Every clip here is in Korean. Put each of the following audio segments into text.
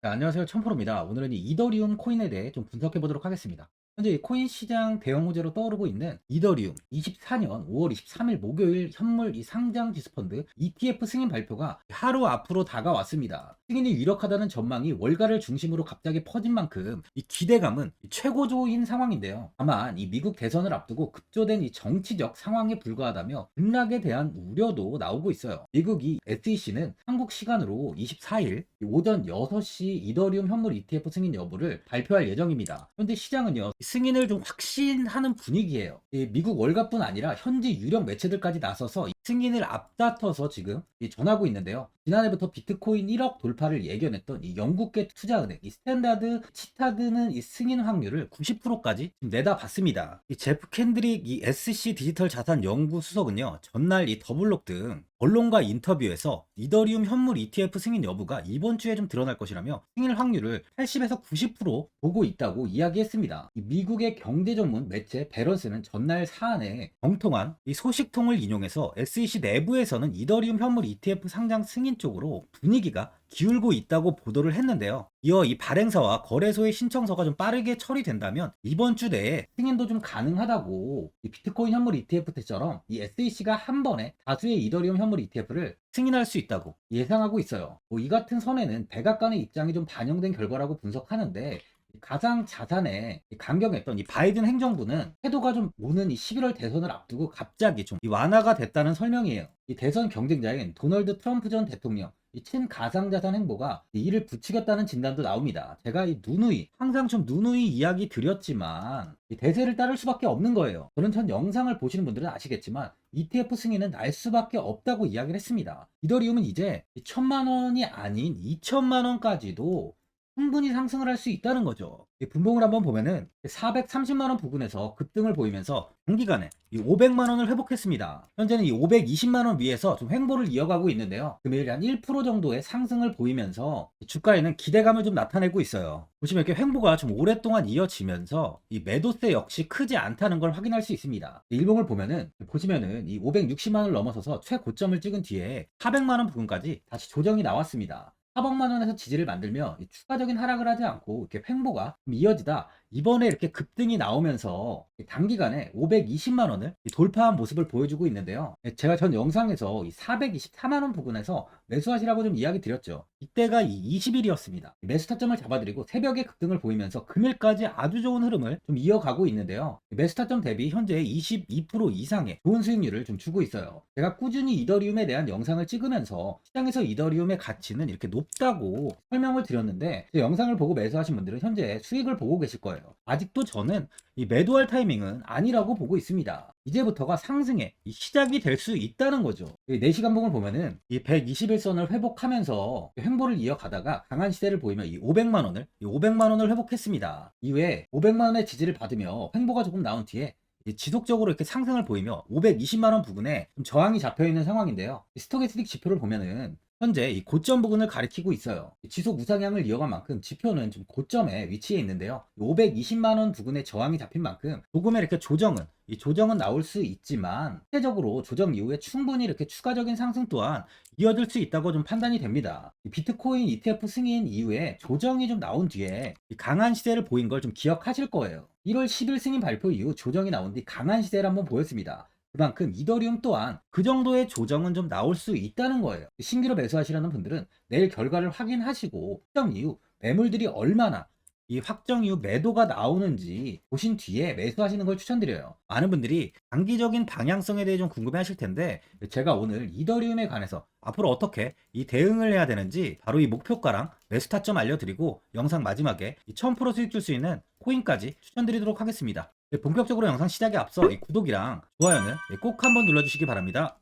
네, 안녕하세요. 천프로입니다. 오늘은 이 이더리움 코인에 대해 좀 분석해 보도록 하겠습니다. 현재 이 코인 시장 대형 호재로 떠오르고 있는 이더리움 24년 5월 23일 목요일 현물 이 상장 지수펀드 ETF 승인 발표가 하루 앞으로 다가왔습니다. 승인이 유력하다는 전망이 월가를 중심으로 갑자기 퍼진 만큼 이 기대감은 최고조인 상황인데요. 다만 이 미국 대선을 앞두고 급조된 이 정치적 상황에 불과하다며 급락에 대한 우려도 나오고 있어요. 미국이 SEC는 한국 시간으로 24일 오전 6시 이더리움 현물 ETF 승인 여부를 발표할 예정입니다. 현재 시장은요, 승인을 좀 확신하는 분위기예요. 이 미국 월가뿐 아니라 현지 유력 매체들까지 나서서 이 승인을 앞다퉈서 지금 전하고 있는데요. 지난해부터 비트코인 1억 돌파를 예견했던 이 영국계 투자은행 이 스탠다드 치타드는 이 승인 확률을 90%까지 내다봤습니다. 이 제프 캔드릭 이 SC 디지털 자산 연구 수석은요, 전날 이 더블록 등 언론과 인터뷰에서 이더리움 현물 ETF 승인 여부가 이번 주에 좀 드러날 것이라며 승인 확률을 80에서 90% 보고 있다고 이야기했습니다. 이 미국의 경제 전문 매체 베런스는 전날 사안에 정통한 이 소식통을 인용해서 SEC 내부에서는 이더리움 현물 ETF 상장 승인 쪽으로 분위기가 기울고 있다고 보도를 했는데요. 이어 이 발행사와 거래소의 신청서가 좀 빠르게 처리된다면 이번 주 내에 승인도 좀 가능하다고 이 비트코인 현물 ETF 때처럼 이 SEC가 한 번에 다수의 이더리움 현물 ETF를 승인할 수 있다고 예상하고 있어요. 이 같은 선에는 백악관의 입장이 좀 반영된 결과라고 분석하는데 가상 자산에 강경했던 이 바이든 행정부는 태도가 좀 오는 이 11월 대선을 앞두고 갑자기 좀 완화가 됐다는 설명이에요. 이 대선 경쟁자인 도널드 트럼프 전 대통령 이 친가상자산 행보가 이를 부추겼다는 진단도 나옵니다. 제가 이 누누이 항상 좀 누누이 이야기 드렸지만 이 대세를 따를 수밖에 없는 거예요. 저는 전 영상을 보시는 분들은 아시겠지만 ETF 승인은 날 수밖에 없다고 이야기를 했습니다. 이더리움은 이제 1,000만 원이 아닌 2,000만 원까지도 충분히 상승을 할 수 있다는 거죠. 이 분봉을 한번 보면은 430만 원 부근에서 급등을 보이면서 단기간에 이 500만 원을 회복했습니다. 현재는 이 520만 원 위에서 좀 횡보를 이어가고 있는데요. 금일 한 1% 정도의 상승을 보이면서 주가에는 기대감을 좀 나타내고 있어요. 보시면 이렇게 횡보가 좀 오랫동안 이어지면서 이 매도세 역시 크지 않다는 걸 확인할 수 있습니다. 일봉을 보면은 보시면은 이 560만 원을 넘어서서 최고점을 찍은 뒤에 400만 원 부근까지 다시 조정이 나왔습니다. 400만 원에서 지지를 만들며 추가적인 하락을 하지 않고 이렇게 횡보가 이어지다 이번에 이렇게 급등이 나오면서 단기간에 520만 원을 돌파한 모습을 보여주고 있는데요. 제가 전 영상에서 424만 원 부근에서 매수하시라고 좀 이야기 드렸죠. 이때가 20일이었습니다. 매수 타점을 잡아드리고 새벽에 급등을 보이면서 금일까지 아주 좋은 흐름을 좀 이어가고 있는데요. 매수 타점 대비 현재 22% 이상의 좋은 수익률을 좀 주고 있어요. 제가 꾸준히 이더리움에 대한 영상을 찍으면서 시장에서 이더리움의 가치는 이렇게 높다고 설명을 드렸는데 영상을 보고 매수하신 분들은 현재 수익을 보고 계실 거예요. 아직도 저는 이 매도할 타이밍은 아니라고 보고 있습니다. 이제부터가 상승의 시작이 될 수 있다는 거죠. 4시간 봉을 보면은 이 121선을 회복하면서 횡보를 이어가다가 강한 시세를 보이며 이 500만 원을 500만 원을 회복했습니다. 이후에 500만 원의 지지를 받으며 횡보가 조금 나온 뒤에 지속적으로 이렇게 상승을 보이며 520만 원 부근에 좀 저항이 잡혀 있는 상황인데요. 스토캐스틱 지표를 보면은 현재 이 고점 부근을 가리키고 있어요. 지속 우상향을 이어간 만큼 지표는 좀 고점에 위치해 있는데요. 520만 원 부근에 저항이 잡힌 만큼 조금의 이렇게 조정은 나올 수 있지만 실제적으로 조정 이후에 충분히 이렇게 추가적인 상승 또한 이어질 수 있다고 좀 판단이 됩니다. 비트코인 ETF 승인 이후에 조정이 좀 나온 뒤에 강한 시세를 보인 걸 좀 기억하실 거예요. 1월 10일 승인 발표 이후 조정이 나온 뒤 강한 시세를 한번 보였습니다. 그만큼 이더리움 또한 그 정도의 조정은 좀 나올 수 있다는 거예요. 신규로 매수하시려는 분들은 내일 결과를 확인하시고 확정 이후 매물들이 얼마나 이 확정 이후 매도가 나오는지 보신 뒤에 매수하시는 걸 추천드려요. 많은 분들이 장기적인 방향성에 대해 좀 궁금해 하실 텐데 제가 오늘 이더리움에 관해서 앞으로 어떻게 이 대응을 해야 되는지 바로 이 목표가랑 매수 타점 알려드리고 영상 마지막에 1000% 수익 줄 수 있는 코인까지 추천드리도록 하겠습니다. 본격적으로 영상 시작에 앞서 이 구독이랑 좋아요는 꼭 한번 눌러주시기 바랍니다.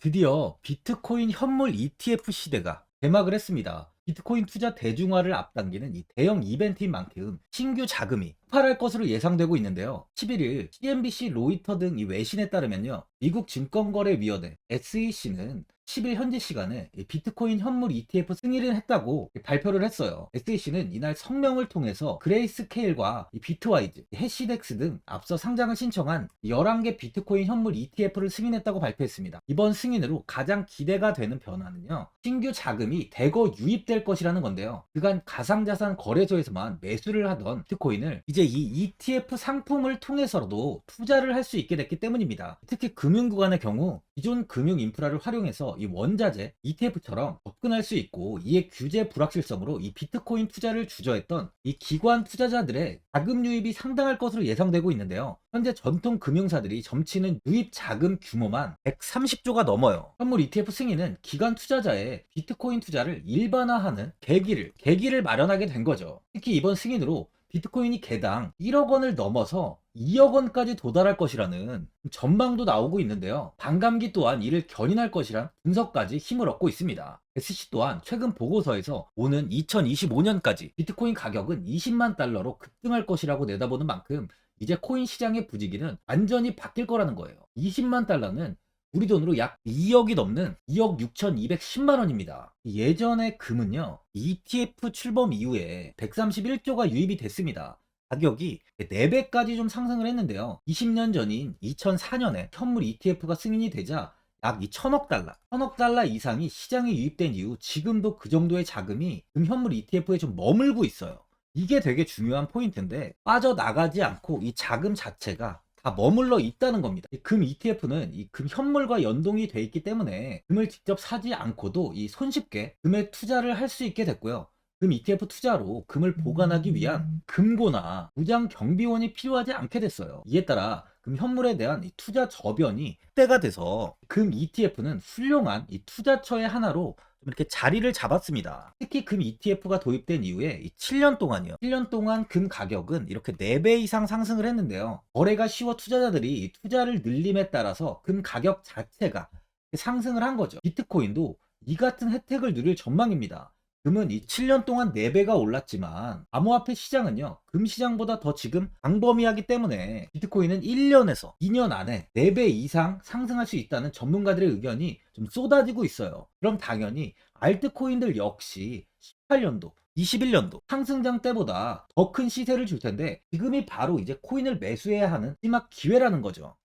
드디어 비트코인 현물 ETF 시대가 개막을 했습니다. 비트코인 투자 대중화를 앞당기는 이 대형 이벤트인 만큼 신규 자금이 폭발할 것으로 예상되고 있는데요. 11일 CNBC, 로이터 등 이 외신에 따르면요. 미국 증권거래위원회 SEC는 10일 현지 시간에 이 비트코인 현물 ETF 승인을 했다고 발표를 했어요. SEC는 이날 성명을 통해서 그레이스케일과 이 비트와이즈, 해시덱스 등 앞서 상장을 신청한 11개 비트코인 현물 ETF를 승인했다고 발표했습니다. 이번 승인으로 가장 기대가 되는 변화는요, 신규 자금이 대거 유입될 것이라는 건데요. 그간 가상자산 거래소에서만 매수를 하던 비트코인을 이제 이 ETF 상품을 통해서도 투자를 할 수 있게 됐기 때문입니다. 특히 금융구간의 경우 기존 금융 인프라를 활용해서 이 원자재 ETF처럼 접근할 수 있고, 이에 규제 불확실성으로 이 비트코인 투자를 주저했던 이 기관 투자자들의 자금 유입이 상당할 것으로 예상되고 있는데요. 현재 전통 금융사들이 점치는 유입 자금 규모만 130조가 넘어요. 현물 ETF 승인은 기관 투자자의 비트코인 투자를 일반화하는 계기를 마련하게 된 거죠. 특히 이번 승인으로 비트코인이 개당 1억 원을 넘어서 2억 원까지 도달할 것이라는 전망도 나오고 있는데요. 반감기 또한 이를 견인할 것이란 분석까지 힘을 얻고 있습니다. SC 또한 최근 보고서에서 오는 2025년까지 비트코인 가격은 20만 달러로 급등할 것이라고 내다보는 만큼 이제 코인 시장의 부지기는 완전히 바뀔 거라는 거예요. 20만 달러는 우리 돈으로 약 2억이 넘는 2억 6,210만 원입니다. 예전에 금은요, ETF 출범 이후에 131조가 유입이 됐습니다. 가격이 4배까지 좀 상승을 했는데요. 20년 전인 2004년에 현물 ETF가 승인이 되자 약 1,000억 달러 이상이 시장에 유입된 이후 지금도 그 정도의 자금이 금현물 ETF에 좀 머물고 있어요. 이게 되게 중요한 포인트인데, 빠져나가지 않고 이 자금 자체가 다 머물러 있다는 겁니다. 이 금 ETF는 이 금 현물과 연동이 돼 있기 때문에 금을 직접 사지 않고도 이 손쉽게 금에 투자를 할 수 있게 됐고요. 금 ETF 투자로 금을 보관하기 위한 금고나 무장 경비원이 필요하지 않게 됐어요. 이에 따라 금 현물에 대한 이 투자 저변이 확대가 돼서 금 ETF는 훌륭한 이 투자처의 하나로 이렇게 자리를 잡았습니다. 특히 금 ETF가 도입된 이후에 7년 동안이요. 7년 동안 금 가격은 이렇게 4배 이상 상승을 했는데요. 거래가 쉬워 투자자들이 투자를 늘림에 따라서 금 가격 자체가 상승을 한 거죠. 비트코인도 이 같은 혜택을 누릴 전망입니다. 금은 이 7년 동안 4배가 올랐지만 암호화폐 시장은요, 금 시장보다 더 지금 광범위하기 때문에 비트코인은 1년에서 2년 안에 4배 이상 상승할 수 있다는 전문가들의 의견이 좀 쏟아지고 있어요. 그럼 당연히 알트코인들 역시 18년도 21년도 상승장 때보다 더 큰 시세를 줄 텐데, 지금이 바로 이제 코인을 매수해야 하는 마지막 기회라는 거죠.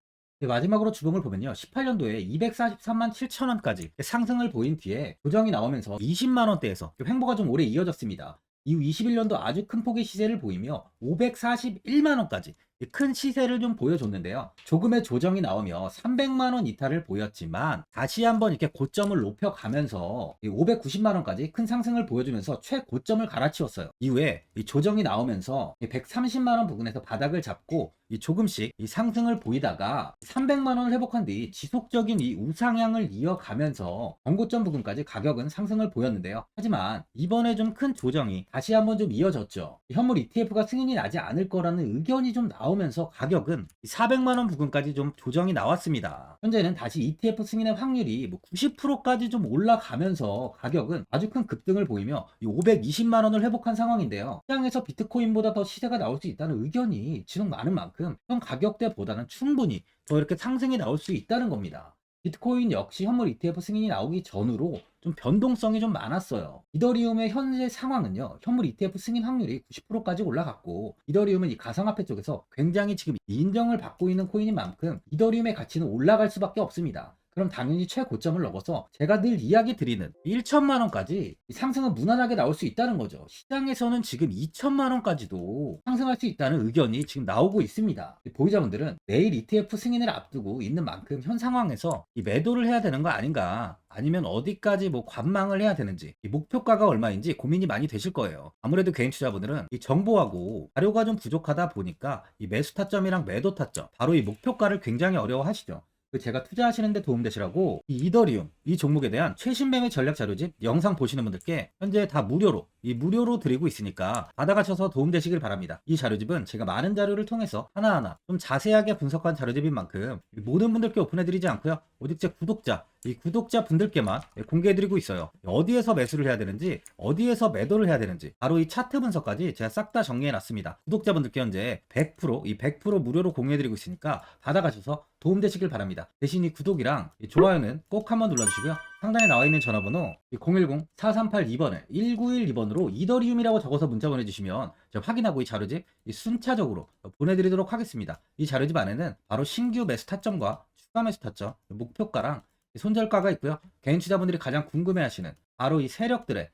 마지막으로 주봉을 보면요, 18년도에 243만 7천 원까지 상승을 보인 뒤에 조정이 나오면서 20만 원대에서 횡보가 좀 오래 이어졌습니다. 이후 21년도 아주 큰 폭의 시세를 보이며 541만 원까지 큰 시세를 좀 보여줬는데요. 조금의 조정이 나오며 300만 원 이탈을 보였지만 다시 한번 이렇게 고점을 높여가면서 590만 원까지 큰 상승을 보여주면서 최고점을 갈아치웠어요. 이후에 이 조정이 나오면서 130만 원 부근에서 바닥을 잡고 조금씩 상승을 보이다가 300만 원을 회복한 뒤 지속적인 이 우상향을 이어가면서 전고점 부근까지 가격은 상승을 보였는데요. 하지만 이번에 좀 큰 조정이 다시 한번 좀 이어졌죠. 현물 ETF가 승인이 나지 않을 거라는 의견이 좀 나오면서 가격은 400만 원 부근까지 좀 조정이 나왔습니다. 현재는 다시 ETF 승인의 확률이 90%까지 좀 올라가면서 가격은 아주 큰 급등을 보이며 520만 원을 회복한 상황인데요. 시장에서 비트코인보다 더 시세가 나올 수 있다는 의견이 지속 많은 만큼 현 가격대보다는 충분히 더 이렇게 상승이 나올 수 있다는 겁니다. 비트코인 역시 현물 ETF 승인이 나오기 전으로 좀 변동성이 좀 많았어요. 이더리움의 현재 상황은요, 현물 ETF 승인 확률이 90%까지 올라갔고, 이더리움은 이 가상화폐 쪽에서 굉장히 지금 인정을 받고 있는 코인인 만큼 이더리움의 가치는 올라갈 수밖에 없습니다. 그럼 당연히 최고점을 넘어서 제가 늘 이야기 드리는 1천만 원까지 상승은 무난하게 나올 수 있다는 거죠. 시장에서는 지금 2천만 원까지도 상승할 수 있다는 의견이 지금 나오고 있습니다. 보유자분들은 내일 ETF 승인을 앞두고 있는 만큼 현 상황에서 이 매도를 해야 되는 거 아닌가, 아니면 어디까지 관망을 해야 되는지, 이 목표가가 얼마인지 고민이 많이 되실 거예요. 아무래도 개인 투자분들은 이 정보하고 자료가 좀 부족하다 보니까 이 매수 타점이랑 매도 타점, 바로 이 목표가를 굉장히 어려워하시죠. 제가 투자하시는데 도움되시라고 이 이더리움 이 종목에 대한 최신 매매 전략 자료집 영상 보시는 분들께 현재 다 무료로 드리고 있으니까 받아가셔서 도움되시길 바랍니다. 이 자료집은 제가 많은 자료를 통해서 하나하나 좀 자세하게 분석한 자료집인 만큼 모든 분들께 오픈해드리지 않고요, 오직 제 구독자 분들께만 공개해드리고 있어요. 어디에서 매수를 해야 되는지, 어디에서 매도를 해야 되는지, 바로 이 차트 분석까지 제가 싹 다 정리해놨습니다. 구독자분들께 현재 100% 무료로 공유해드리고 있으니까 받아가셔서 도움되시길 바랍니다. 대신 이 구독이랑 이 좋아요는 꼭 한번 눌러주시고요, 상단에 나와 있는 전화번호 010-4382번에 1912번으로 이더리움이라고 적어서 문자 보내주시면 제가 확인하고 이 자료집 순차적으로 보내드리도록 하겠습니다. 이 자료집 안에는 바로 신규 매수 타점과 추가 매수 타점, 목표가랑 손절가가 있고요. 개인 투자분들이 가장 궁금해하시는 바로 이 세력들의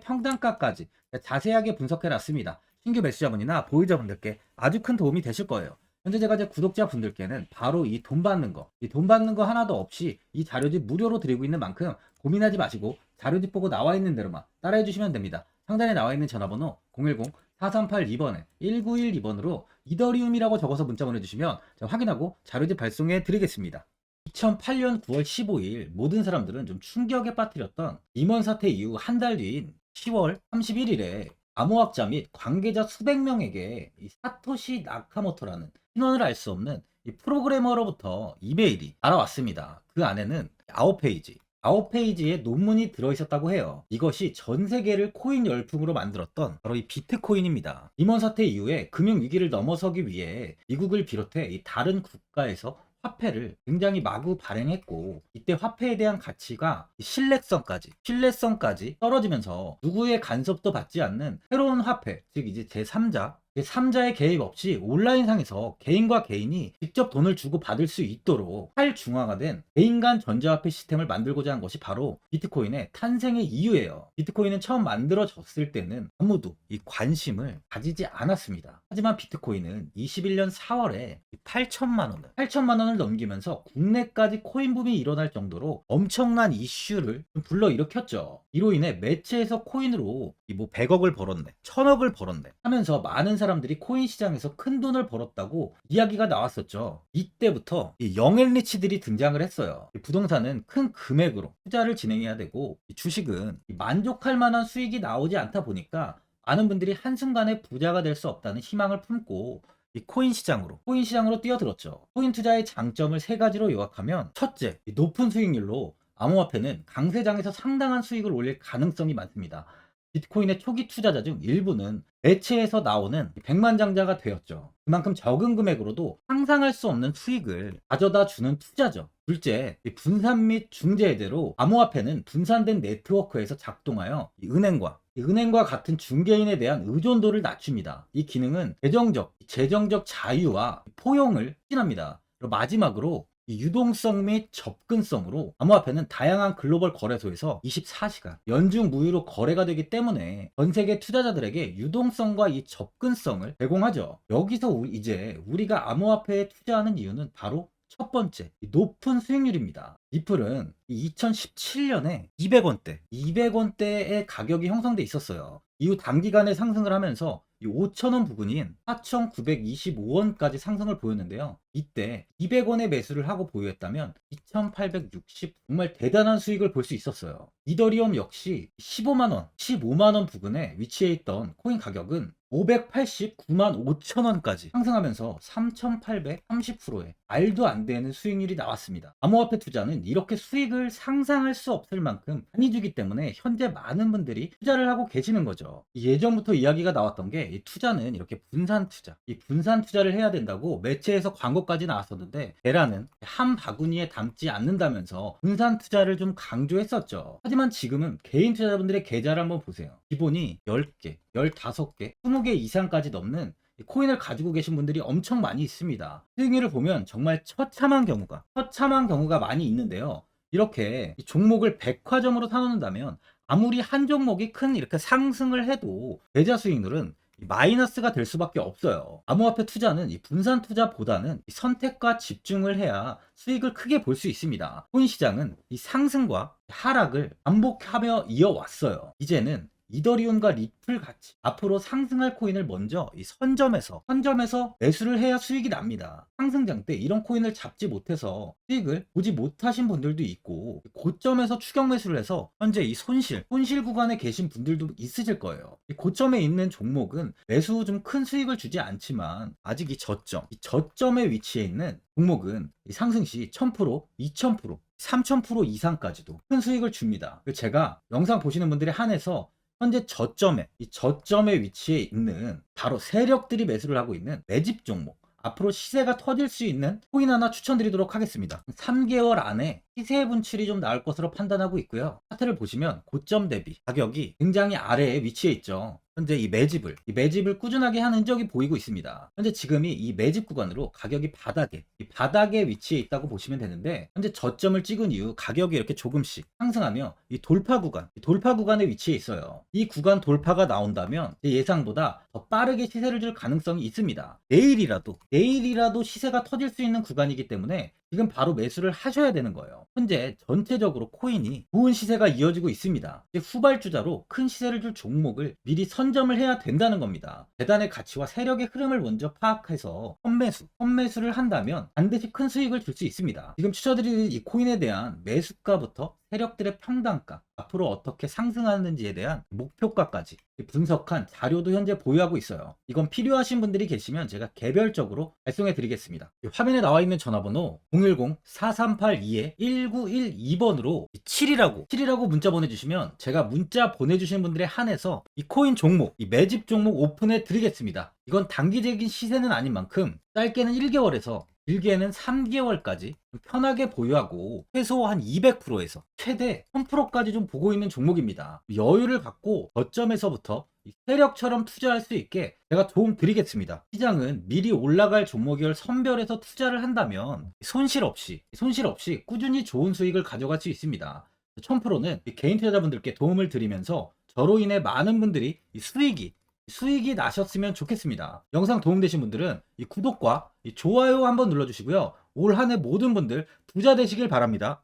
평단가까지 자세하게 분석해 놨습니다. 신규 매수자분이나 보유자분들께 아주 큰 도움이 되실 거예요. 현재 제가 제 구독자분들께는 바로 이 돈 받는 거 하나도 없이 이 자료집 무료로 드리고 있는 만큼 고민하지 마시고 자료집 보고 나와 있는 대로만 따라해 주시면 됩니다. 상단에 나와 있는 전화번호 010-4382번에 1912번으로 이더리움이라고 적어서 문자 보내주시면 제가 확인하고 자료집 발송해 드리겠습니다. 2008년 9월 15일 모든 사람들은 좀 충격에 빠뜨렸던 임원 사태 이후 한 달 뒤인 10월 31일에 암호학자 및 관계자 수백 명에게 이 사토시 나카모토라는 신원을 알 수 없는 이 프로그래머로부터 이메일이 날아왔습니다. 그 안에는 9페이지의 논문이 들어있었다고 해요. 이것이 전 세계를 코인 열풍으로 만들었던 바로 이 비트코인입니다. 임원 사태 이후에 금융위기를 넘어서기 위해 미국을 비롯해 이 다른 국가에서 화폐를 굉장히 마구 발행했고, 이때 화폐에 대한 가치가 신뢰성까지 떨어지면서 누구의 간섭도 받지 않는 새로운 화폐, 즉 이제 제3자의 개입 없이 온라인상에서 개인과 개인이 직접 돈을 주고 받을 수 있도록 탈중앙화된 개인 간 전자화폐 시스템을 만들고자 한 것이 바로 비트코인의 탄생의 이유예요. 비트코인은 처음 만들어졌을 때는 아무도 이 관심을 가지지 않았습니다. 하지만 비트코인은 21년 4월에 8천만 원을 넘기면서 국내까지 코인 붐이 일어날 정도로 엄청난 이슈를 불러일으켰죠. 이로 인해 매체에서 코인으로 100억을 벌었네, 1000억을 벌었네 하면서 많은 사람들이 코인 시장에서 큰 돈을 벌었다고 이야기가 나왔었죠. 이때부터 이 영앤리치들이 등장을 했어요. 부동산은 큰 금액으로 투자를 진행해야 되고, 주식은 만족할 만한 수익이 나오지 않다 보니까 많은 분들이 한순간에 부자가 될 수 없다는 희망을 품고 이 코인 시장으로 뛰어들었죠. 코인 투자의 장점을 세 가지로 요약하면, 첫째, 높은 수익률로 암호화폐는 강세장에서 상당한 수익을 올릴 가능성이 많습니다. 비트코인의 초기 투자자 중 일부는 매체에서 나오는 백만장자가 되었죠. 그만큼 적은 금액으로도 상상할 수 없는 수익을 가져다 주는 투자죠. 둘째, 분산 및 중재대로 암호화폐는 분산된 네트워크에서 작동하여 은행과 같은 중개인에 대한 의존도를 낮춥니다. 이 기능은 재정적 자유와 포용을 추진합니다. 마지막으로 이 유동성 및 접근성으로 암호화폐는 다양한 글로벌 거래소에서 24시간 연중 무휴로 거래가 되기 때문에 전 세계 투자자들에게 유동성과 이 접근성을 제공하죠. 여기서 이제 우리가 암호화폐에 투자하는 이유는 바로 첫 번째, 높은 수익률입니다. 리플은 2017년에 200원대의 가격이 형성돼 있었어요. 이후 단기간에 상승을 하면서 5,000원 부근인 4,925원까지 상승을 보였는데요. 이때 200원에 매수를 하고 보유했다면 2,860, 정말 대단한 수익을 볼 수 있었어요. 이더리움 역시 15만원 부근에 위치해 있던 코인 가격은 589만 5천원까지 상승하면서 3,830%의 말도 안 되는 수익률이 나왔습니다. 암호화폐 투자는 이렇게 수익을 상상할 수 없을 만큼 많이 주기 때문에 현재 많은 분들이 투자를 하고 계시는 거죠. 예전부터 이야기가 나왔던 게, 이 투자는 이렇게 분산 투자를 해야 된다고 매체에서 광고까지 나왔었는데, 계란은 한 바구니에 담지 않는다면서 분산 투자를 좀 강조했었죠. 하지만 지금은 개인 투자자분들의 계좌를 한번 보세요. 기본이 10개, 15개, 20개 이상까지 넘는 코인을 가지고 계신 분들이 엄청 많이 있습니다. 수익률을 보면 정말 처참한 경우가 많이 있는데요. 이렇게 종목을 백화점으로 사놓는다면 아무리 한 종목이 큰 이렇게 상승을 해도 계좌 수익률은 마이너스가 될 수밖에 없어요. 암호화폐 투자는 이 분산 투자보다는 선택과 집중을 해야 수익을 크게 볼 수 있습니다. 코인 시장은 이 상승과 하락을 반복하며 이어왔어요. 이제는 이더리움과 리플 같이 앞으로 상승할 코인을 먼저 이 선점에서 매수를 해야 수익이 납니다. 상승장 때 이런 코인을 잡지 못해서 수익을 보지 못하신 분들도 있고, 고점에서 추격 매수를 해서 현재 이 손실 구간에 계신 분들도 있으실 거예요. 이 고점에 있는 종목은 매수 후 좀 큰 수익을 주지 않지만, 아직 이 저점에 위치해 있는 종목은 이 상승 시 1000%, 2000%, 3000% 이상까지도 큰 수익을 줍니다. 제가 영상 보시는 분들에 한해서 현재 저점에 위치해 있는 바로 세력들이 매수를 하고 있는 매집 종목, 앞으로 시세가 터질 수 있는 코인 하나 추천드리도록 하겠습니다. 3개월 안에 시세 분출이 좀 나올 것으로 판단하고 있고요. 차트를 보시면 고점 대비 가격이 굉장히 아래에 위치해 있죠. 현재 이 매집을 꾸준하게 한 흔적이 보이고 있습니다. 현재 지금이 이 매집 구간으로 가격이 이 바닥에 위치해 있다고 보시면 되는데, 현재 저점을 찍은 이후 가격이 이렇게 조금씩 상승하며 이 돌파 구간에 위치해 있어요. 이 구간 돌파가 나온다면 제 예상보다 더 빠르게 시세를 줄 가능성이 있습니다. 내일이라도 시세가 터질 수 있는 구간이기 때문에 지금 바로 매수를 하셔야 되는 거예요. 현재 전체적으로 코인이 좋은 시세가 이어지고 있습니다. 이제 후발주자로 큰 시세를 줄 종목을 미리 선점을 해야 된다는 겁니다. 재단의 가치와 세력의 흐름을 먼저 파악해서 선매수를 한다면 반드시 큰 수익을 줄 수 있습니다. 지금 추천드리는 이 코인에 대한 매수가부터 세력들의 평단가, 앞으로 어떻게 상승하는지에 대한 목표가까지 분석한 자료도 현재 보유하고 있어요. 이건 필요하신 분들이 계시면 제가 개별적으로 발송해 드리겠습니다. 화면에 나와 있는 전화번호 010-4382-1912번으로 7이라고 문자 보내주시면 제가 문자 보내주신 분들에 한해서 이 코인 종목, 이 매집 종목 오픈해 드리겠습니다. 이건 단기적인 시세는 아닌 만큼 짧게는 1개월에서 길게는 3개월까지 편하게 보유하고 최소 한 200%에서 최대 1000%까지 좀 보고 있는 종목입니다. 여유를 갖고 저점에서부터 세력처럼 투자할 수 있게 제가 도움 드리겠습니다. 시장은 미리 올라갈 종목을 선별해서 투자를 한다면 손실 없이 꾸준히 좋은 수익을 가져갈 수 있습니다. 1000%는 개인 투자자분들께 도움을 드리면서 저로 인해 많은 분들이 수익이 나셨으면 좋겠습니다. 영상 도움되신 분들은 이 구독과 이 좋아요 한번 눌러주시고요. 올 한 해 모든 분들 부자 되시길 바랍니다.